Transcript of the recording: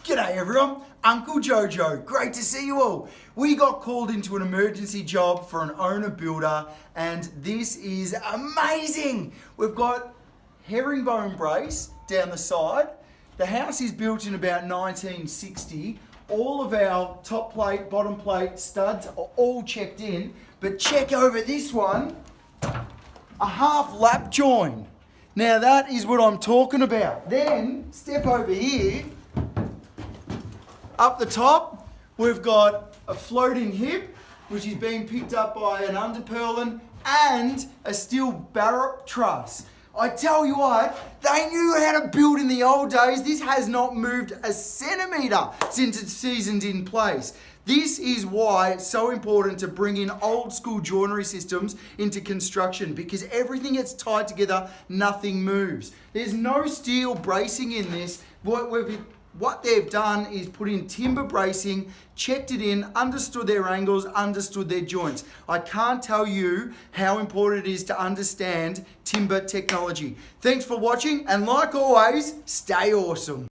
G'day everyone, Uncle Jojo, great to see you all. We got called into an emergency job for an owner builder and this is amazing. We've got herringbone brace down the side. The house is built in about 1960. All of our top plate, bottom plate, studs are all checked in, but check over this one, a half lap join. Now that is what I'm talking about. Then step over here. Up the top, we've got a floating hip, which is being picked up by an underpurlin and a steel barrel truss. I tell you what, they knew how to build in the old days. This has not moved a centimetre since it's seasoned in place. This is why it's so important to bring in old school joinery systems into construction, because everything gets tied together, nothing moves. There's no steel bracing in this. What they've done is put in timber bracing, checked it in, understood their angles, understood their joints. I can't tell you how important it is to understand timber technology. Thanks for watching, and like always, stay awesome.